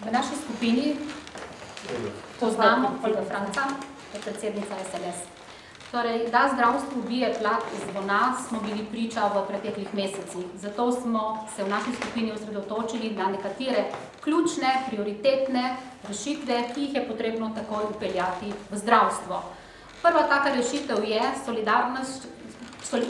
V naši skupini poznamo Olga Franca, predsednica SLS. Torej, da zdravstvo ubije plat iz zvona, smo bili priča v preteklih mesecih. Zato smo se v naši skupini osredotočili na nekatere ključne, prioritetne rešitve, ki jih je potrebno takoj upeljati v zdravstvo. Prva taka rešitev je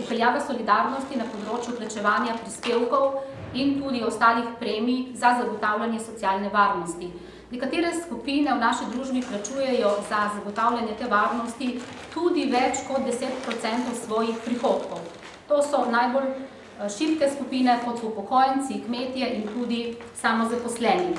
upeljava solidarnosti na področju plačevanja prispevkov in tudi ostalih premij za zagotavljanje socialne varnosti. Nekatere skupine v naši družbi plačujejo za zagotavljanje te varnosti tudi več kot 10% svojih prihodkov. To so najbolj šibke skupine, kot so upokojenci, kmetje in tudi samozaposleni.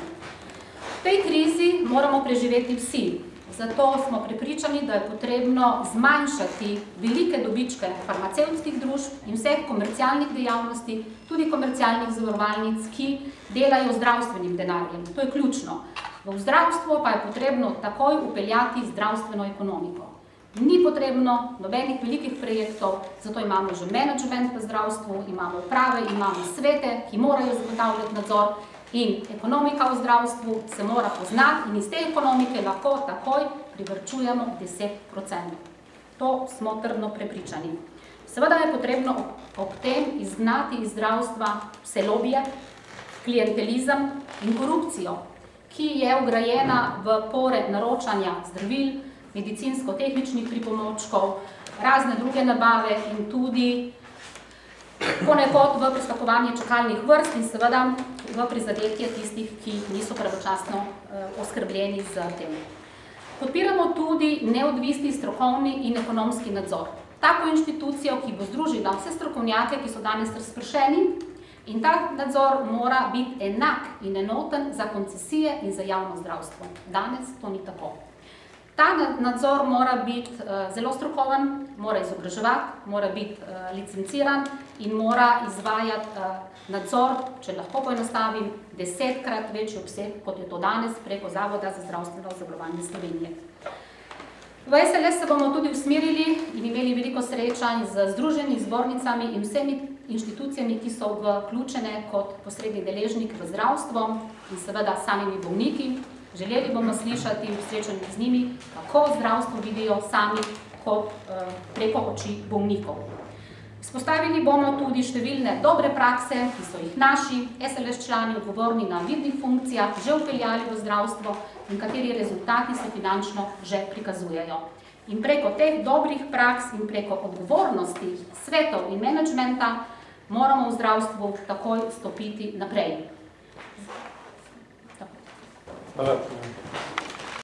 V tej krizi moramo preživeti vsi. Zato smo prepričani, da je potrebno zmanjšati velike dobičke farmacevtskih družb in vseh komercialnih dejavnosti, tudi komercialnih zavarovalnic, ki delajo zdravstvenim denarjem. To je ključno. V zdravstvo pa je potrebno takoj upeljati zdravstveno ekonomiko. Ni potrebno nobenih velikih projektov, zato imamo že menedžment v zdravstvu, imamo uprave, imamo svete, ki morajo zagotavljati nadzor. In ekonomika v zdravstvu se mora poznati in iz te ekonomike lahko takoj privrčujemo 10%. To smo trdno prepričani. Seveda je potrebno ob tem izgnati iz zdravstva vse lobije, klientelizem in korupcijo, ki je vgrajena v pore naročanja zdravil, medicinsko-tehničnih pripomočkov, razne druge nabave in tudi ponekod v preskakovanje čakalnih vrst in seveda v prizadetje tistih, ki niso pravočasno oskrbljeni z tem. Podpiramo tudi neodvisni strokovni in ekonomski nadzor. Tako inštitucijo, ki bo združila vse strokovnjake, ki so danes razpršeni, in ta nadzor mora biti enak in enoten za koncesije in za javno zdravstvo. Danes to ni tako. Ta nadzor mora biti zelo strokoven, mora izobraževati, mora biti licenciran in mora izvajati nadzor, če lahko poenostavim, 10-krat večji obseg, kot je to danes preko Zavoda za zdravstveno zavarovanje Slovenije. V SLS se bomo tudi usmerili in imeli veliko srečanj z združenji, zbornicami in vsemi inštitucijami, ki so vključene kot posredni deležnik v zdravstvo in seveda samimi bolniki. Želeli bomo slišati v srečanju z njimi, kako zdravstvo vidijo sami kot preko oči bolnikov. Izpostavili bomo tudi številne dobre prakse, ki so jih naši SLS člani odgovorni na vidnih funkcijah že vpeljali v zdravstvo in kateri rezultati se finančno že prikazujejo. In preko teh dobrih praks in preko odgovornosti svetov in menedžmenta moramo v zdravstvu takoj stopiti naprej. Hvala.